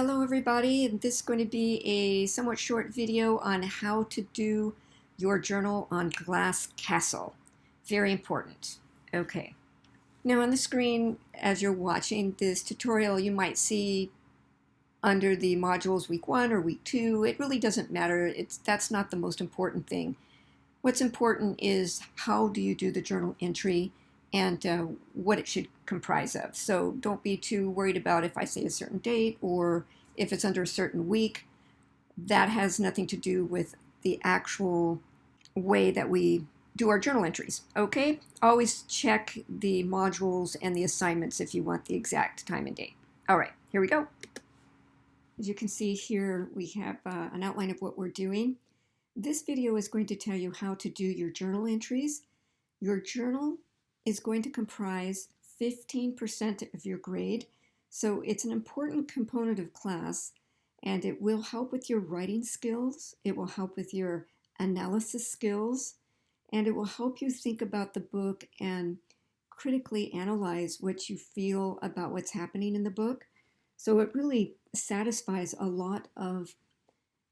Hello everybody, this is going to be a somewhat short video on how to do your journal on Glass Castle. Very important. Okay. Now on the screen, as you're watching this tutorial, you might see under the modules week 1 or week 2. It really doesn't matter. That's not the most important thing. What's important is how do you do the journal entry and what it should comprise of. So don't be too worried about if I say a certain date or if it's under a certain week. That has nothing to do with the actual way that we do our journal entries. Okay? Always check the modules and the assignments if you want the exact time and date. All right, here we go. As you can see here, we have an outline of what we're doing. This video is going to tell you how to do your journal entries. Your journal is going to comprise 15% of your grade, so it's an important component of class, and it will help with your writing skills, it will help with your analysis skills, and it will help you think about the book and critically analyze what you feel about what's happening in the book. So it really satisfies a lot of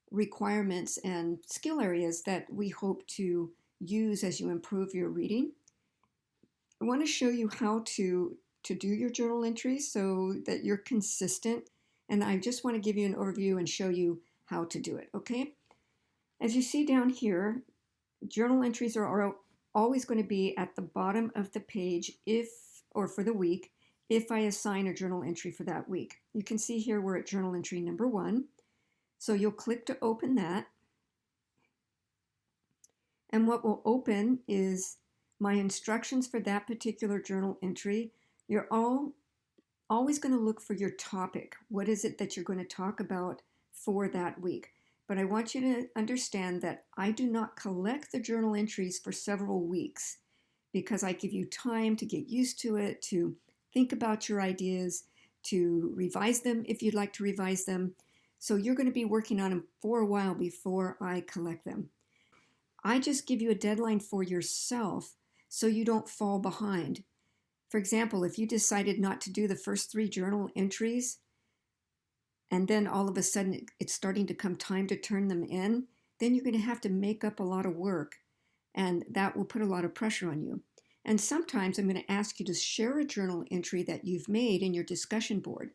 requirements and skill areas that we hope to use as you improve your reading. I want to show you how to do your journal entries so that you're consistent, and I just want to give you an overview and show you how to do it, okay? As you see down here, journal entries are always going to be at the bottom of the page or for the week, if I assign a journal entry for that week. You can see here we're at journal entry number 1. So you'll click to open that. And what will open is my instructions for that particular journal entry. You're always going to look for your topic. What is it that you're going to talk about for that week? But I want you to understand that I do not collect the journal entries for several weeks because I give you time to get used to it, to think about your ideas, to revise them if you'd like to revise them. So you're going to be working on them for a while before I collect them. I just give you a deadline for yourself so you don't fall behind. For example, if you decided not to do the first 3 journal entries, and then all of a sudden it's starting to come time to turn them in, then you're going to have to make up a lot of work, and that will put a lot of pressure on you. And sometimes I'm going to ask you to share a journal entry that you've made in your discussion board.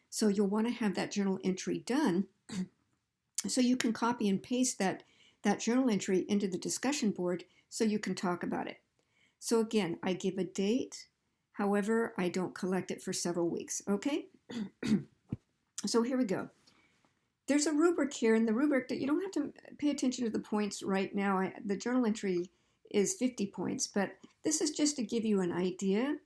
So you'll want to have that journal entry done so you can copy and paste that journal entry into the discussion board so you can talk about it. So again, I give a date, however, I don't collect it for several weeks, okay? So here we go. There's a rubric here, and the rubric that you don't have to pay attention to the points right now. The journal entry is 50 points, but this is just to give you an idea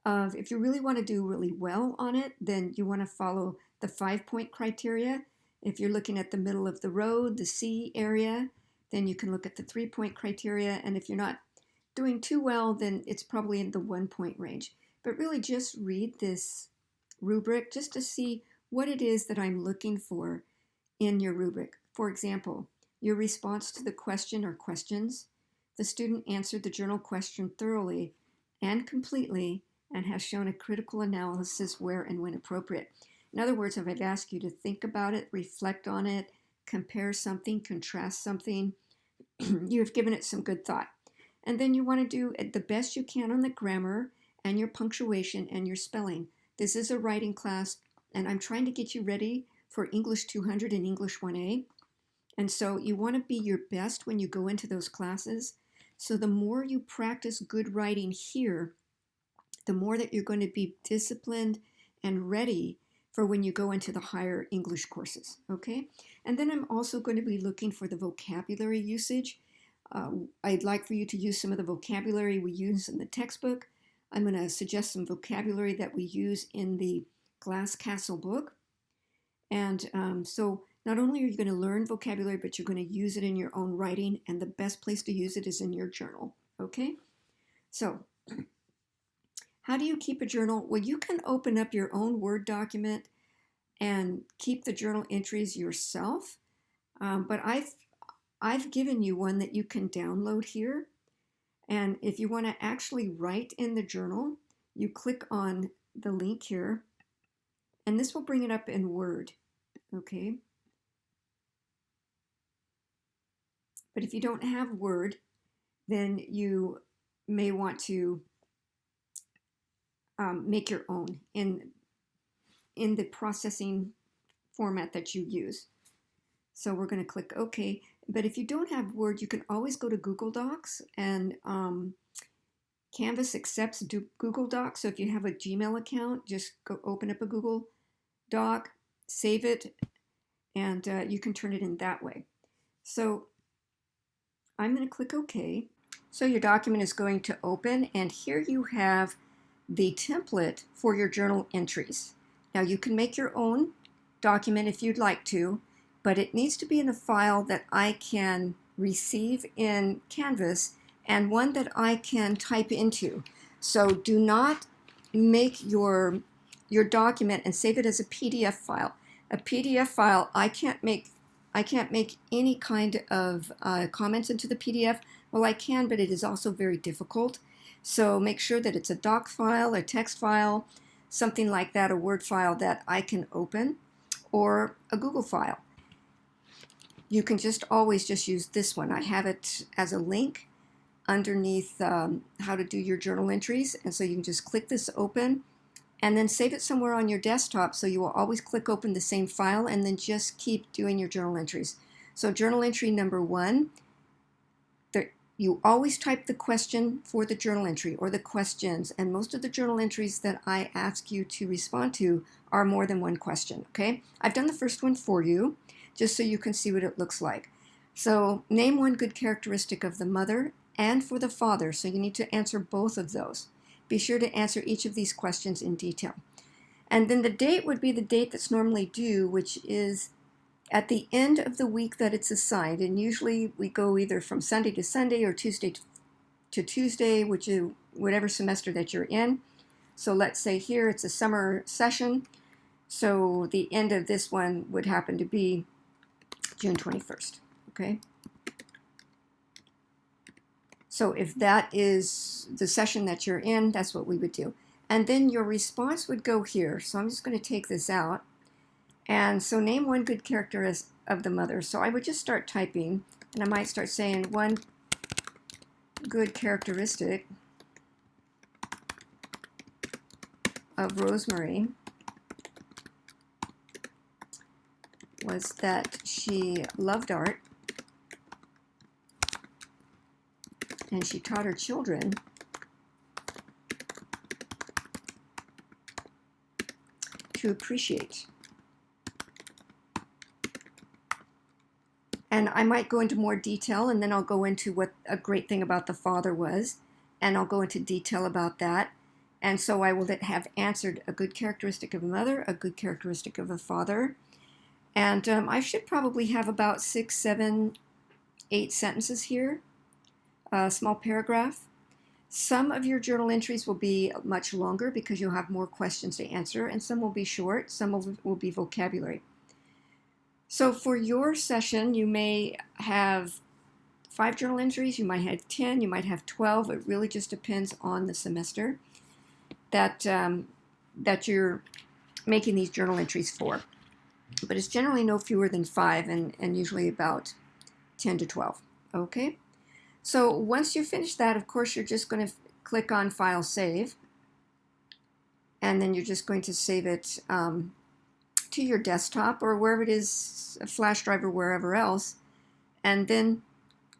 of if you really want to do really well on it, then you want to follow the 5-point criteria. If you're looking at the middle of the road, the C area, then you can look at the 3-point criteria. And if you're not doing too well, then it's probably in the 1-point range. But really just read this rubric just to see what it is that I'm looking for in your rubric. For example, your response to the question or questions. The student answered the journal question thoroughly and completely and has shown a critical analysis where and when appropriate. In other words, if I've asked you to think about it, reflect on it, compare something, contrast something, you have given it some good thought. And then you want to do the best you can on the grammar and your punctuation and your spelling. This is a writing class, and I'm trying to get you ready for English 200 and English 1A. And so you want to be your best when you go into those classes. So the more you practice good writing here, the more that you're going to be disciplined and ready for when you go into the higher English courses, okay? And then I'm also going to be looking for the vocabulary usage. I'd like for you to use some of the vocabulary we use in the textbook. I'm going to suggest some vocabulary that we use in the Glass Castle book. And so not only are you going to learn vocabulary, but you're going to use it in your own writing, and the best place to use it is in your journal, okay? So how do you keep a journal? Well, you can open up your own Word document and keep the journal entries yourself, but I've given you one that you can download here. And if you want to actually write in the journal, you click on the link here, and this will bring it up in Word. Okay. But if you don't have Word, then you may want to make your own in the processing format that you use. So we're going to click OK. But if you don't have Word, you can always go to Google Docs, and Canvas accepts Google Docs. So if you have a Gmail account, just go open up a Google Doc, save it, and you can turn it in that way. So I'm going to click OK. So your document is going to open, and here you have the template for your journal entries. Now you can make your own document if you'd like to, but it needs to be in a file that I can receive in Canvas and one that I can type into. So do not make your document and save it as a PDF file. A PDF file, I can't make any kind of comments into the PDF. Well, I can, but it is also very difficult. So make sure that it's a doc file, a text file, something like that, a Word file that I can open, or a Google file. You can just always just use this one. I have it as a link underneath how to do your journal entries, and so you can just click this open and then save it somewhere on your desktop, so you will always click open the same file and then just keep doing your journal entries. So journal entry number 1, you always type the question for the journal entry or the questions, and most of the journal entries that I ask you to respond to are more than one question, okay? I've done the first one for you just so you can see what it looks like. So name one good characteristic of the mother and for the father, so you need to answer both of those. Be sure to answer each of these questions in detail. And then the date would be the date that's normally due, which is at the end of the week that it's assigned. And usually we go either from Sunday to Sunday or Tuesday to Tuesday, which is whatever semester that you're in. So let's say here it's a summer session. So the end of this one would happen to be June 21st, okay? So if that is the session that you're in, that's what we would do. And then your response would go here. So I'm just going to take this out. And so name one good character of the mother. So I would just start typing, and I might start saying one good characteristic of Rosemary was that she loved art and she taught her children to appreciate. And I might go into more detail, and then I'll go into what a great thing about the father was, and I'll go into detail about that. And so I will have answered a good characteristic of a mother, a good characteristic of a father. And I should probably have about 6, 7, 8 sentences here, a small paragraph. Some of your journal entries will be much longer because you'll have more questions to answer, and some will be short, some will be vocabulary. So for your session, you may have 5 journal entries, you might have 10, you might have 12. It really just depends on the semester that you're making these journal entries for. But it's generally no fewer than 5 and usually about 10 to 12. Okay? So once you finish that, of course, you're just going to click on File Save. And then you're just going to save it to your desktop or wherever it is, a flash drive or wherever else. And then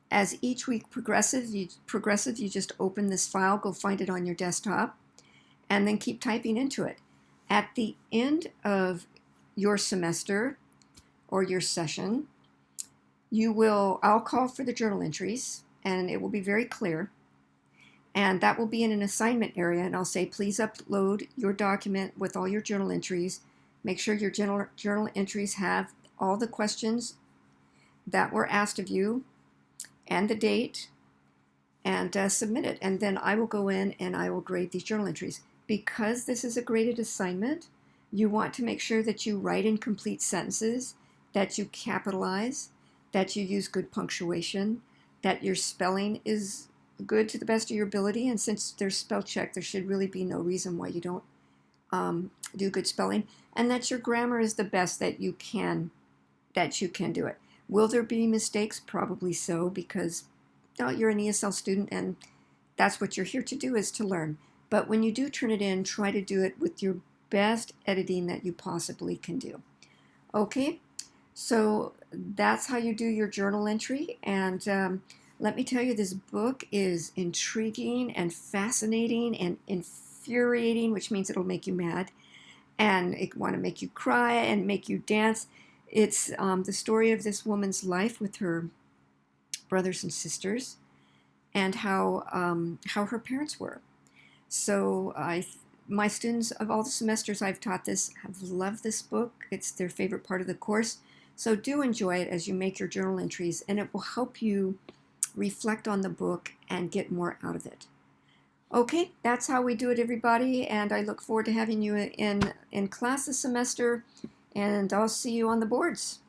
as each week progresses, you just open this file, go find it on your desktop, and then keep typing into it. At the end of your semester or your session, I'll call for the journal entries, and it will be very clear. And that will be in an assignment area, and I'll say, please upload your document with all your journal entries. Make sure your journal entries have all the questions that were asked of you and the date, and submit it. And then I will go in and I will grade these journal entries. Because this is a graded assignment, you want to make sure that you write in complete sentences, that you capitalize, that you use good punctuation, that your spelling is good to the best of your ability. And since there's spell check, there should really be no reason why you don't do good spelling, and that your grammar is the best that you can do it. Will there be mistakes? Probably so, because you're an ESL student and that's what you're here to do, is to learn. But when you do turn it in, try to do it with your best editing that you possibly can do. Okay, so that's how you do your journal entry. And let me tell you, this book is intriguing and fascinating and infuriating, which means it'll make you mad and it want to make you cry and make you dance. It's the story of this woman's life with her brothers and sisters, and how her parents were. So my students of all the semesters I've taught this have loved this book. It's their favorite part of the course. So do enjoy it as you make your journal entries, and it will help you reflect on the book and get more out of it. Okay, that's how we do it, everybody, and I look forward to having you in class this semester, and I'll see you on the boards.